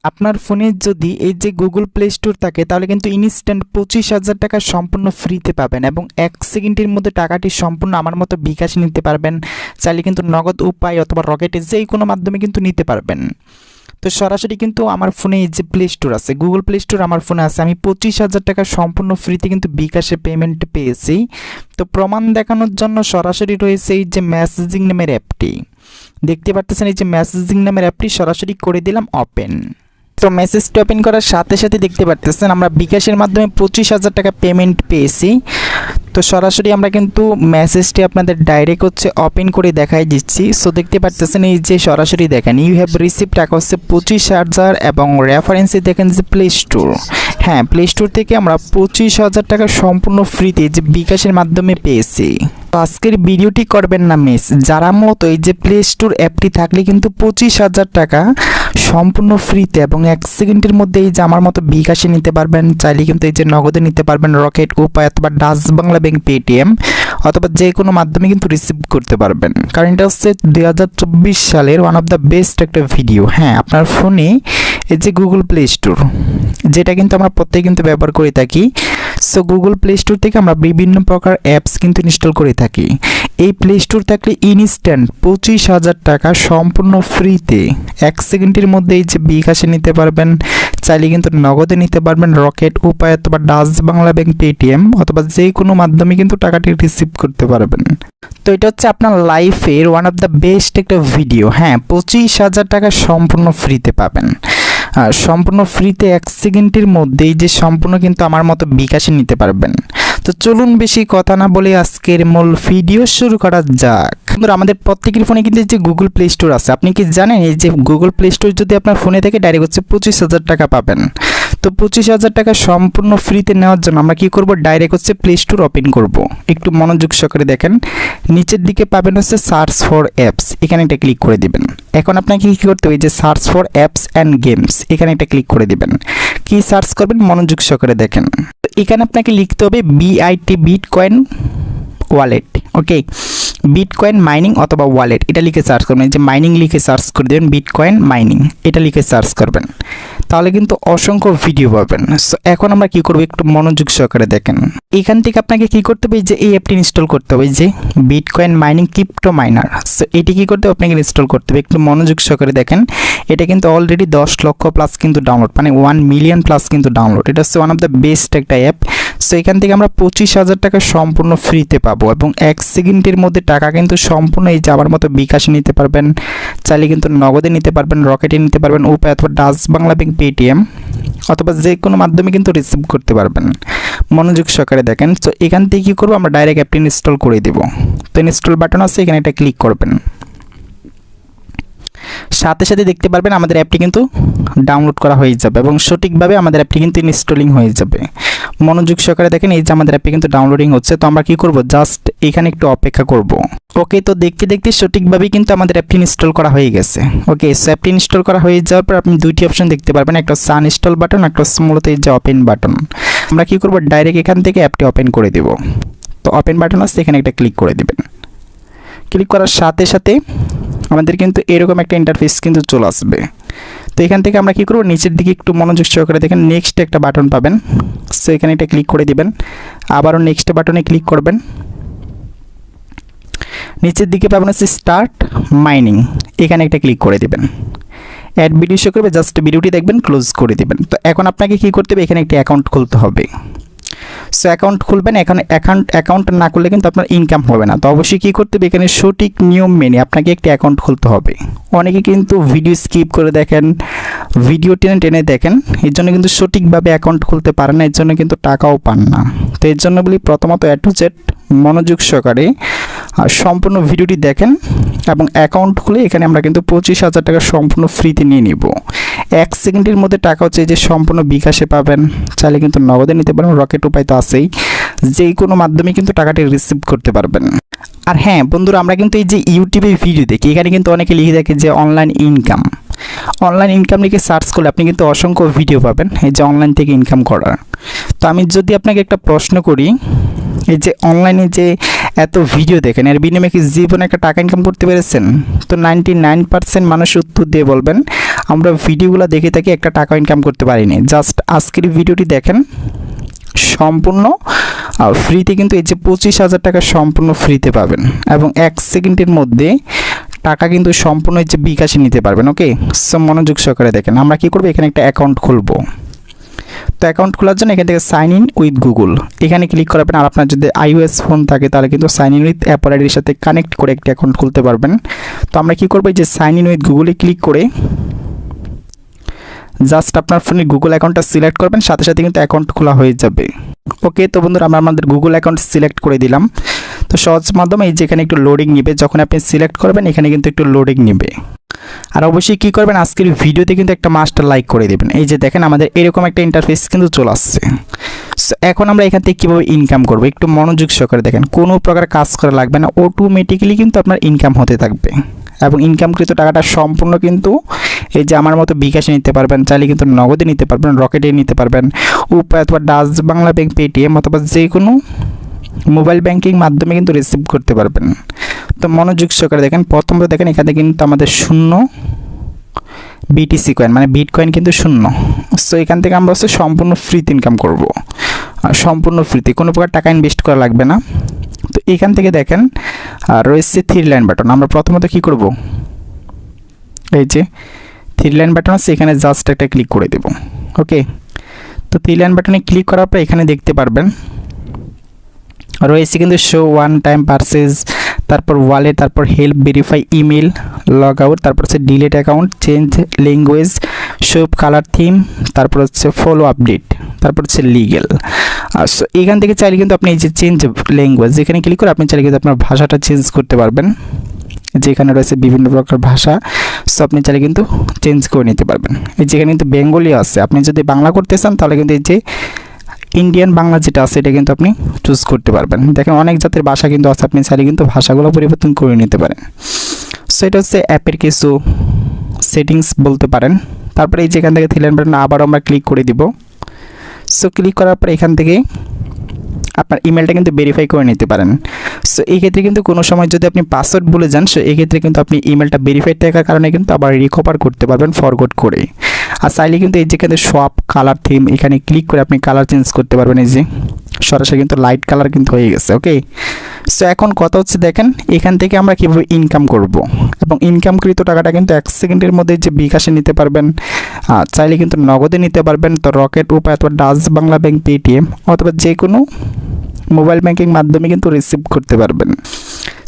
আপনার ফোনে যদি এই যে গুগল প্লে স্টোর থাকে তাহলে কিন্তু ইনস্ট্যান্ট 25,000 টাকা সম্পূর্ণ ফ্রিতে পাবেন এবং 1 সেকেন্ডের মধ্যে টাকাটি সম্পূর্ণ আমার মতো বিকাশ নিতে পারবেন। চাইলে কিন্তু নগদ উপায় অথবা রকেটে যে কোনো মাধ্যমে কিন্তু নিতে পারবেন। তো সরাসরি কিন্তু আমার ফোনে এই যে প্লে স্টোর আছে, গুগল প্লে স্টোর আমার ফোনে আছে, আমি 25,000 টাকা সম্পূর্ণ ফ্রিতে কিন্তু বিকাশে পেমেন্ট পেয়েছি। তো প্রমাণ দেখানোর জন্য সরাসরি রয়েছে এই যে মেসেজিং নামের অ্যাপটি, দেখতে পাচ্ছেন এই যে মেসেজিং নামের অ্যাপটি সরাসরি করে দিলাম ওপেন। তো মেসেজটি ওপেন করার সাথে সাথে দেখতে পাচ্ছেন আমরা বিকাশের মাধ্যমে 25,000 টাকা পেমেন্ট পেয়েছি। তো সরাসরি আমরা কিন্তু মেসেজটি আপনাদের ডাইরেক্ট ওপেন করে দেখাই দিচ্ছি। সো দেখতে পাচ্ছেন এই যে সরাসরি দেখেন ইউ হ্যাভ রিসিভ টাকা 25,000 এবং রেফারেন্সে দেখেন যে প্লে স্টোর, হ্যাঁ প্লে স্টোর থেকে আমরা 25,000 টাকা সম্পূর্ণ ফ্রিতে যে বিকাশের মাধ্যমে পেয়েছি। তো আজকের ভিডিওটি করবেন না মিস, যারা মতো এই যে প্লে স্টোর অ্যাপটি থাকলে কিন্তু 25,000 টাকা সম্পূর্ণ ফ্রিতে এবং 1 সেকেন্ডের মধ্যে এই যে আমার মতো বিকাশে নিতে পারবেন। চাইলে কিন্তু এই যে নগদে নিতে পারবেন, রকেট উপায় অথবা ডাচ বাংলা ব্যাংক পেটিএম অথবা যে কোনো মাধ্যমে কিন্তু রিসিভ করতে পারবেন। কারণ এটা হচ্ছে 2024 সালের ওয়ান অফ দ্য বেস্ট একটা ভিডিও। হ্যাঁ আপনার ফোনে এই যে গুগল প্লে স্টোর, যেটা কিন্তু আমরা প্রত্যেকে কিন্তু ব্যবহার করে থাকি। সো গুগল প্লে স্টোর থেকে আমরা বিভিন্ন প্রকার অ্যাপস কিন্তু ইনস্টল করে থাকি। এই প্লে স্টোর থাকলে ইনস্ট্যান্ট 25,000 টাকা সম্পূর্ণ ফ্রিতে 1 সেকেন্ডের মধ্যে এই যে বিকাশে নিতে পারবেন। চাইলে কিন্তু নগদে নিতে পারবেন, রকেট উপায় অথবা ডাচ বাংলা ব্যাংক পেটিএম অথবা যে কোনো মাধ্যমে কিন্তু টাকাটি রিসিভ করতে পারবেন। তো এটা হচ্ছে আপনার লাইফের ওয়ান অফ দ্য বেস্ট একটা ভিডিও। হ্যাঁ 25,000 টাকা সম্পূর্ণ ফ্রিতে পাবেন, সম্পূর্ণ ফ্রিতে 1 সেকেন্ডের মধ্যেই যে সম্পূর্ণ কিন্তু আমার মতো বিকাশে নিতে পারবেন। তো চলুন বেশি কথা না বলে আজকের মূল ভিডিও শুরু করা যাক। আমাদের প্রত্যেকের ফোনে কিন্তু যে গুগল প্লে স্টোর আছে, আপনি কি জানেন এই যে গুগল প্লে স্টোর যদি আপনার ফোনে থেকে ডাইরেক্ট 25,000 টাকা পাবেন। তো 25,000 টাকা সম্পূর্ণ ফ্রিতে নেওয়ার জন্য আমরা কি করব, ডাইরেক্ট প্লে স্টোর ওপেন করব। একটু মনোযোগ সহকারে দেখেন, নিচের দিকে পাবেন সার্চ ফর অ্যাপস, এখানে একটা ক্লিক করে দিবেন। এখন আপনাকে কি করতে হবে, যে search for apps and games এখানে একটা ক্লিক করে দিবেন। কি সার্চ করবেন মনোযোগ সহকারে দেখেন। এখানে আপনাকে লিখতে হবে বিআইটি বিটকয়েন ওয়ালেট, ওকে বিটকয়েন মাইনিং অথবা ওয়ালেট, এটা লিখে সার্চ করবেন। এই যে মাইনিং লিখে সার্চ করে দেবেন, বিটকয়েন মাইনিং এটা লিখে সার্চ করবেন, তাহলে কিন্তু অসংখ্য ভিডিও পাবেন। সো এখন আমরা কি করব, একটু মনোযোগ সহকারে দেখেন। এখান থেকে আপনাকে কি করতে হবে, যে এই অ্যাপটি ইনস্টল করতে হবে, যে bitcoin mining crypto minor. So এটি কি করতে হবে, আপনাকে ইনস্টল করতে হবে। একটু মনোযোগ সহকারে দেখেন, এটা কিন্তু অলরেডি 10 লক্ষ প্লাস কিন্তু ডাউনলোড, মানে 1 মিলিয়ন প্লাস কিন্তু ডাউনলোড। এটা হচ্ছে ওয়ান অফ দ্য বেস্ট একটা অ্যাপ। সো এখান থেকে আমরা 25,000 টাকা সম্পূর্ণ ফ্রিতে পাবো এবং 1 সেকেন্ডের মধ্যে টাকা কিন্তু সম্পূর্ণ এই যাবার মতো বিকাশে নিতে পারবেন। চাইলে কিন্তু নগদে নিতে পারবেন, রকেটে নিতে পারবেন, উপায় অথবা ডাচ বাংলা ব্যাংক পেটিএম অথবা যে কোনো মাধ্যমে কিন্তু রিসিভ করতে পারবেন। মনোযোগ সহকারে দেখেন। তো এখান থেকে কী করবো, আমরা ডাইরেক্ট অ্যাপটি ইনস্টল করে দেবো। তো ইনস্টল বাটন আছে, এখানে একটা ক্লিক করবেন। সাথে সাথে দেখতে পারবেন আমাদের অ্যাপটি কিন্তু ডাউনলোড করা হয়ে যাবে এবং সঠিকভাবে আমাদের অ্যাপটি কিন্তু ইনস্টলিং হয়ে যাবে। মনোযোগ সহকারে দেখেন, এই যে আমাদের অ্যাপটি কিন্তু ডাউনলোডিং হচ্ছে। তো আমরা কি করব, জাস্ট এখানে একটু অপেক্ষা করব। ওকে, তো দেখতে দেখতে সঠিকভাবেই কিন্তু আমাদের অ্যাপটি ইনস্টল করা হয়ে গেছে। ওকে, সো অ্যাপটি ইনস্টল করা হয়ে যাওয়ার পর আপনি দুইটি অপশন দেখতে পারবেন, একটা হচ্ছে আনইনস্টল বাটন, একটা হচ্ছে মূলত এই যে ওপেন বাটন। আমরা কি করব, ডাইরেক্ট এখান থেকে অ্যাপটি ওপেন করে দেব। তো ওপেন বাটন আছে, এখানে একটা ক্লিক করে দেবেন। ক্লিক করার সাথে সাথে আমাদের কিন্তু এরকম একটা ইন্টারফেস কিন্তু চলে আসবে। তো এখান থেকে আমরা কি করব, নিচের দিকে একটু মনোযোগ সহকারে দেখেন, নেক্সট একটা বাটন পাবেন। সো এখানে একটা ক্লিক করে দিবেন, আবারও নেক্সট বাটনে ক্লিক করবেন। নিচের দিকে পাবেন হচ্ছে স্টার্ট মাইনিং, এখানে একটা ক্লিক করে দিবেন। অ্যাড ভিডিও শো করবে, জাস্ট ভিডিওটি দেখবেন, ক্লোজ করে দিবেন। তো এখন আপনাকে কি করতে হবে, এখানে একটি অ্যাকাউন্ট খুলতে হবে। সো অ্যাকাউন্ট খুলবেন। এখন অ্যাকাউন্ট না করলে কিন্তু আপনার ইনকাম হবে না। তো অবশ্যই কী করতে হবে, এখানে সঠিক নিয়ম মেনে আপনাকে একটি অ্যাকাউন্ট খুলতে হবে। অনেকে কিন্তু ভিডিও স্কিপ করে দেখেন, ভিডিও টেনে টেনে দেখেন, এর জন্য কিন্তু সঠিকভাবে অ্যাকাউন্ট খুলতে পারেন না, এর জন্য কিন্তু টাকাও পান না। তো এর জন্য বলি, প্রথমত A to Z মনোযোগ সহকারে সম্পূর্ণ ভিডিওটি দেখেন এবং অ্যাকাউন্ট খুলে এখানে আমরা কিন্তু 25,000 টাকা সম্পূর্ণ ফ্রিতে নিয়ে নিব। 1 সেকেন্ডের মধ্যে টাকা হচ্ছে যে সম্পূর্ণ বিকাশে পাবেন। চাইলে কিন্তু নগদে নিতে পারেন, রকেট উপায় তো আছেই, যে কোনো মাধ্যমে কিন্তু টাকাটি রিসিভ করতে পারবেন। আর হ্যাঁ বন্ধুরা, আমরা কিন্তু এই যে ইউটিউবে ভিডিও দেখি, এখানে কিন্তু অনেকে লিখে দেখে যে অনলাইন ইনকাম লিখে সার্চ করলে আপনি কিন্তু অসংখ্য ভিডিও পাবেন এই যে অনলাইন থেকে ইনকাম করার। তো আমি যদি আপনাকে একটা প্রশ্ন করি, এই যে অনলাইনে যে এত ভিডিও দেখেন, এর বিনিময়ে কি জীবনে একটা টাকা ইনকাম করতে পেরেছেন? তো 99% মানুষ উত্তর দিয়ে বলবেন আমরা ভিডিওগুলো দেখে থাকি, একটা টাকা ইনকাম করতে পারিনি। জাস্ট আজকের ভিডিওটি দেখেন, সম্পূর্ণ ফ্রিতে কিন্তু এই যে 25,000 টাকা সম্পূর্ণ ফ্রিতে পাবেন এবং 1 সেকেন্ডের মধ্যে টাকা কিন্তু সম্পূর্ণ এই যে বিকাশে নিতে পারবেন। ওকে, সো মনোযোগ সহকারে দেখেন। আমরা কি করব, এখানে একটা অ্যাকাউন্ট খুলব। তো অ্যাকাউন্ট খোলার জন্য এখান থেকে সাইন ইন উইথ গুগল এখানে ক্লিক করবেন। আর আপনার যদি iOS ফোন থাকে তাহলে কিন্তু সাইন ইন উইথ অ্যাপল আইডির সাথে কানেক্ট করে একটা অ্যাকাউন্ট খুলতে পারবেন। তো আমরা কি করব, এই যে সাইন ইন উইথ গুগলে ক্লিক করে জাস্ট আপনার ফোনে গুগল অ্যাকাউন্টটা সিলেক্ট করবেন, সাথে সাথে কিন্তু অ্যাকাউন্ট খোলা হয়ে যাবে। ওকে, তো বন্ধুরা আমরা আমাদের গুগল অ্যাকাউন্ট সিলেক্ট করে দিলাম। তো সহজ মাধ্যমে এই যে এখানে একটু লোডিং নেবে, যখন আপনি সিলেক্ট করবেন এখানে কিন্তু একটু লোডিং নেবে। আর অবশ্যই কী করবেন, আজকের ভিডিওতে কিন্তু একটা মাস্টার লাইক করে দেবেন। এই যে দেখেন আমাদের এরকম একটা ইন্টারফেস কিন্তু চলে আসছে। সো এখন আমরা এখান থেকে কীভাবে ইনকাম করবো একটু মনোযোগ সহকারে দেখেন। কোনো প্রকার কাজ করা লাগবে না, অটোমেটিক্যালি কিন্তু আপনার ইনকাম হতে থাকবে এবং ইনকামকৃত টাকাটা সম্পূর্ণ কিন্তু এই যে আমার মতো বিকাশে নিতে পারবেন, চাইলে কিন্তু নগদে নিতে পারবেন, রকেটে নিতে পারবেন, উপায় অথবা ডাচ বাংলা ব্যাংক, পেটিএম অথবা যে কোনো মোবাইল ব্যাংকিং মাধ্যমে কিন্তু রিসিভ করতে পারবেন। তো মনোযোগ সহকারে দেখেন, প্রথমত দেখেন এখানে কিন্তু আমাদের 0 বিটিসি কয়েন মানে বিটকয়েন কিন্তু 0। সো এখান থেকে আমরা হচ্ছে সম্পূর্ণ ফ্রিতে ইনকাম করব, সম্পূর্ণ ফ্রিতে, কোনো প্রকার টাকা ইনভেস্ট করা লাগবে না। তো এখান থেকে দেখেন রয়েছে 3 লাইন বাটন। আমরা প্রথমত কি করব, এই যে 3 লাইন বাটন আছে এখানে জাস্ট একটা ক্লিক করে দেব। ওকে, তো 3 লাইন বাটনে ক্লিক করার পর এখানে দেখতে পারবেন রয়েছে কিন্তু শো ওয়ান টাইম পারচেজ, তারপর ওয়ালেট, তারপর help, verify email, log out, তারপর হচ্ছে delete account, change language, show colour theme, তারপর হচ্ছে ফলো আপডেট, তারপর হচ্ছে লিগেল। সো এখান থেকে চাইলে কিন্তু আপনি এই যে চেঞ্জ ল্যাঙ্গুয়েজ এখানে ক্লিক করে আপনি চাইলে কিন্তু আপনার ভাষাটা চেঞ্জ করতে পারবেন। যেখানে রয়েছে বিভিন্ন প্রকার ভাষা, সো আপনি চাইলে কিন্তু চেঞ্জ করে নিতে পারবেন। এই যেখানে কিন্তু বেঙ্গলি আছে, আপনি যদি বাংলা করতে চান তাহলে কিন্তু এই যে ইন্ডিয়ান বাংলা যেটা আছে এটা কিন্তু আপনি চুজ করতে পারবেন। দেখেন অনেক জাতের ভাষা কিন্তু আছে, আপনি চাইলে কিন্তু ভাষাগুলো পরিবর্তন করে নিতে পারেন। সো এটা হচ্ছে অ্যাপের কিছু সেটিংস বলতে পারেন। তারপরে এই যেখান থেকে থিলেন বাটন আবার আমরা ক্লিক করে দিব। সো ক্লিক করার পর এখান থেকে আপনার ইমেলটা কিন্তু ভেরিফাই করে নিতে পারেন। সো এই ক্ষেত্রে কিন্তু কোনো সময় যদি আপনি পাসওয়ার্ড ভুলে যান, সো এই ক্ষেত্রে কিন্তু আপনি ইমেলটা ভেরিফাইড থাকার কারণে কিন্তু আবার রিকভার করতে পারবেন ফরগট করে। আর চাইলে কিন্তু এই যেখানে সব কালার থিম এখানে ক্লিক করে আপনি কালার চেঞ্জ করতে পারবেন। এই যে সরাসরি কিন্তু লাইট কালার কিন্তু হয়ে গেছে। ওকে, সো এখন কথা হচ্ছে দেখেন এখান থেকে আমরা কীভাবে ইনকাম করব এবং ইনকামকৃত টাকাটা কিন্তু 1 সেকেন্ডের মধ্যে যে বিকাশে নিতে পারবেন, চাইলে কিন্তু নগদে নিতে পারবেন। তো রকেট, উপায় অথবা ডাচ বাংলা ব্যাংক, পেটিএম অথবা যে কোনো মোবাইল ব্যাংকিং মাধ্যমে কিন্তু রিসিভ করতে পারবেন।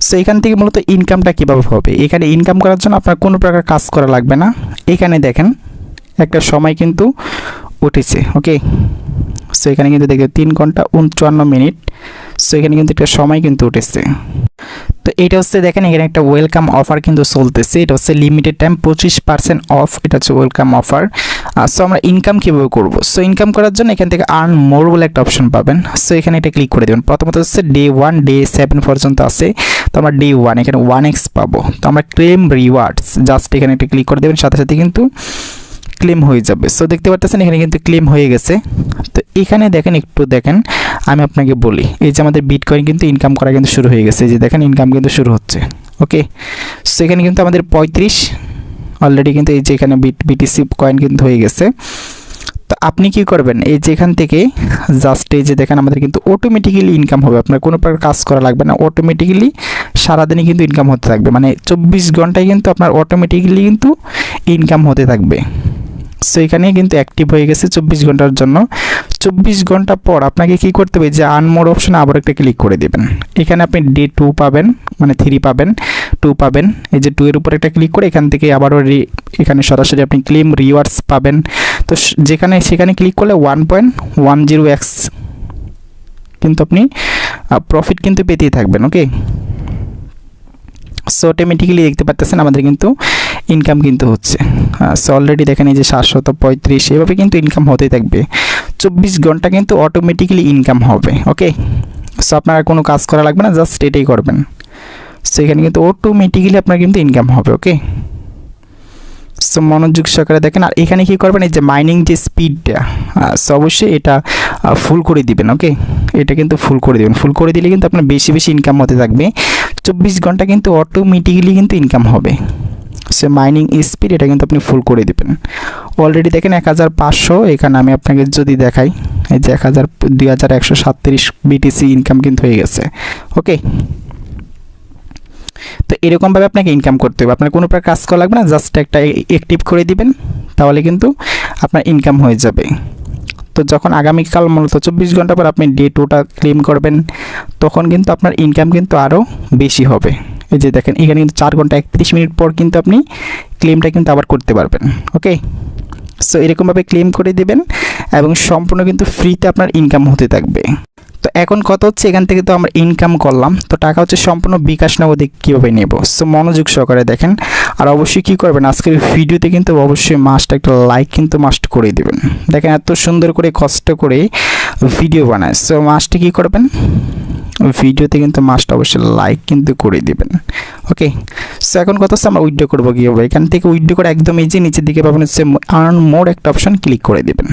সো এখান থেকে মূলত ইনকামটা কীভাবে হবে, এখানে ইনকাম করার জন্য আপনার কোনো প্রকার কাজ করা লাগবে না। এখানে দেখেন একটা সময় কিন্তু উঠেছে। ওকে, সো এখানে কিন্তু দেখে 3 ঘন্টা 54 মিনিট। সো এখানে কিন্তু একটা সময় কিন্তু উঠেছে। তো এটা হচ্ছে দেখেন এখানে একটা ওয়েলকাম অফার কিন্তু চলতেছে, এটা হচ্ছে লিমিটেড টাইম 25% অফ, এটা হচ্ছে ওয়েলকাম অফার। সো আমরা ইনকাম কীভাবে করব, সো ইনকাম করার জন্য এখান থেকে আর্ন মোর বলে একটা অপশন পাবেন। সো এখানে এটা ক্লিক করে দেবেন। প্রথমত হচ্ছে ডে 1 ডে 7 পর্যন্ত আছে, তো আমরা ডে 1 এখানে 1x পাবো। তো আমরা ক্লেম রিওয়ার্ডস জাস্ট এখানে একটা ক্লিক করে দেবেন, সাথে সাথে কিন্তু ক্লেম হয়ে যাবে। সো দেখতে পাচ্ছেন এখানে কিন্তু ক্লেম হয়ে গেছে। তো এখানে দেখেন একটু দেখেন আমি আপনাকে বলি, এই যে আমাদের বিটকয়েন কিন্তু ইনকাম করা কিন্তু শুরু হয়ে গেছে। এই যে দেখেন ইনকাম কিন্তু শুরু হচ্ছে। ওকে, সো এখানে কিন্তু আমাদের 35 অলরেডি কিন্তু এই যে এখানে বিটিসি কয়েন কিন্তু হয়ে গেছে। তো আপনি কি করবেন, এই যে এখান থেকে জাস্ট এই যে দেখেন আমাদের কিন্তু অটোমেটিক্যালি ইনকাম হবে, আপনার কোনো প্রকার কাজ করা লাগবে না, অটোমেটিক্যালি সারাদিনই কিন্তু ইনকাম হতে থাকবে, মানে 24 ঘন্টায় কিন্তু আপনার অটোমেটিক্যালি কিন্তু ইনকাম হতে থাকবে। সো এখানে কিন্তু অ্যাক্টিভ হয়ে গেছে 24 ঘন্টার জন্য। 24 ঘন্টা পর আপনাকে কি করতে হবে, যে আর্ন মোর অপশনে আবার একটা ক্লিক করে দেবেন। এখানে আপনি ডে 2 পাবেন, মানে 3 পাবেন, 2 পাবেন। এই যে 2 এর উপর একটা ক্লিক করে এখান থেকে আবারও এখানে সরাসরি আপনি ক্লেম রিওয়ার্ডস পাবেন। তো যেখানে সেখানে ক্লিক করলে 1.10x কিন্তু আপনি প্রফিট কিন্তু পেতেই থাকবেন। ওকে, সো অটোমেটিক্যালি দেখতে পাচ্ছেন আমাদের কিন্তু ইনকাম কিন্তু হচ্ছে। সো অলরেডি দেখেন এই যে 735 এভাবে কিন্তু ইনকাম হতেই থাকবে। 24 ঘন্টা কিন্তু অটোমেটিক্যালি ইনকাম হবে। ওকে, সো আপনার কোনো কাজ করা লাগবে না, জাস্ট এটাই করবেন। সো এখানে কিন্তু অটোমেটিক্যালি আপনার কিন্তু ইনকাম হবে। ওকে, সো মনোযোগ সহকারে দেখেন। আর এখানে কি করবেন, এই যে মাইনিং যে স্পিডটা, সো অবশ্যই এটা ফুল করে দিবেন। ওকে, এটা কিন্তু ফুল করে দিবেন। ফুল করে দিলে কিন্তু আপনার বেশি বেশি ইনকাম হতে থাকবে। 24 ঘন্টা কিন্তু অটোমেটিক্যালি কিন্তু ইনকাম হবে। সে মাইনিং স্পিড এটা কিন্তু আপনি ফুল করে দিবেন। অলরেডি দেখেন 1500, এখানে আমি আপনাকে যদি দেখাই, এই যে 2137 বিটিসি ইনকাম কিন্তু হয়ে গেছে। ওকে, তো এরকমভাবে আপনাকে ইনকাম করতে হবে। আপনার কোনো প্রকার কাজ করা লাগবে না, জাস্ট একটা অ্যাক্টিভ করে দিবেন, তাহলে কিন্তু আপনার ইনকাম হয়ে যাবে। তো যখন আগামীকাল মূলত 24 ঘন্টা পর আপনি ডে 2টা ক্লেম করবেন, তখন কিন্তু আপনার ইনকাম কিন্তু আরও বেশি হবে। এই যে দেখেন এখানে কিন্তু 4 ঘন্টা 31 মিনিট পর কিন্তু আপনি ক্লেমটা কিন্তু আবার করতে পারবেন। ওকে, সো এরকমভাবে ক্লেম করে দিবেন এবং সম্পূর্ণ কিন্তু ফ্রিতে আপনার ইনকাম হতে থাকবে। তো এখন কত হচ্ছে, এখান থেকে তো আমরা ইনকাম করলাম, তো টাকা হচ্ছে সম্পূর্ণ বিকাশ নগদে কীভাবে নেব। সো মনোযোগ সহকারে দেখেন। আর অবশ্যই কী করবেন, আজকের ভিডিওতে কিন্তু অবশ্যই মাস্ট একটা লাইক কিন্তু মাস্ট করে দিবেন। দেখেন এত সুন্দর করে কষ্ট করে ভিডিও বানায়, সো মাস্টে কী করবেন, ভিডিওতে কিন্তু মাস্ট অবশ্যই লাইক কিন্তু করে দিবেন। ওকে, সো এখন কথা হচ্ছে আমরা উইথড্র করবো কীভাবে। এখান থেকে উইথড্র করে একদম ইজি, নিচের দিকে পাবেন হচ্ছে আর্ন মোর একটা অপশন, ক্লিক করে দেবেন।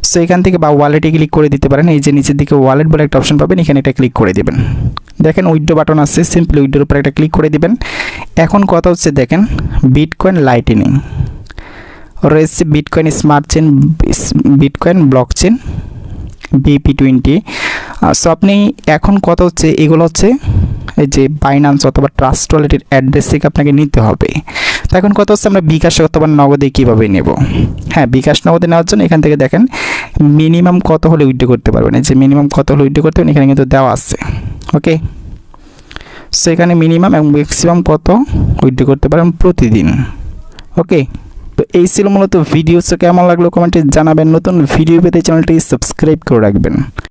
সো এখান থেকে বা ওয়ালেটে ক্লিক করে দিতে পারেন। এই যে নিচের দিকে ওয়ালেট বলে একটা অপশন পাবেন, এখানে এটা ক্লিক করে দেবেন। দেখেন উইথড্র বাটন আছে, সিম্পলি উইথড্রোর উপর একটা ক্লিক করে দিবেন। এখন কথা হচ্ছে দেখেন বিটকয়েন লাইটনিং রয়েছে, bitcoin smart chain, bitcoin block chain, BP20। So আপনি এখন কথা হচ্ছে এগুলো হচ্ছে এই যে বাইন্যান্স অথবা ট্রাস্ট ওয়ালেটের অ্যাড্রেস থেকে আপনাকে নিতে হবে। তো এখন কথা হচ্ছে আমরা বিকাশ অথবা নগদে কীভাবে নেব। হ্যাঁ, বিকাশ নগদে নেওয়ার জন্য এখান থেকে দেখেন মিনিমাম কত হলে উইথড্র করতে পারবেন। এই যে মিনিমাম কত হলে উইথড্র করতে পারবেন এখানে কিন্তু দেওয়া আছে। ওকে, সো এখানে মিনিমাম এবং ম্যাক্সিমাম কত উইথড্র করতে পারেন প্রতিদিন। ওকে, তো এই ছিল মূলত ভিডিও। কেমন লাগলো কমেন্টে জানাবেন। নতুন ভিডিও পেতে চ্যানেলটি সাবস্ক্রাইব করে রাখবেন।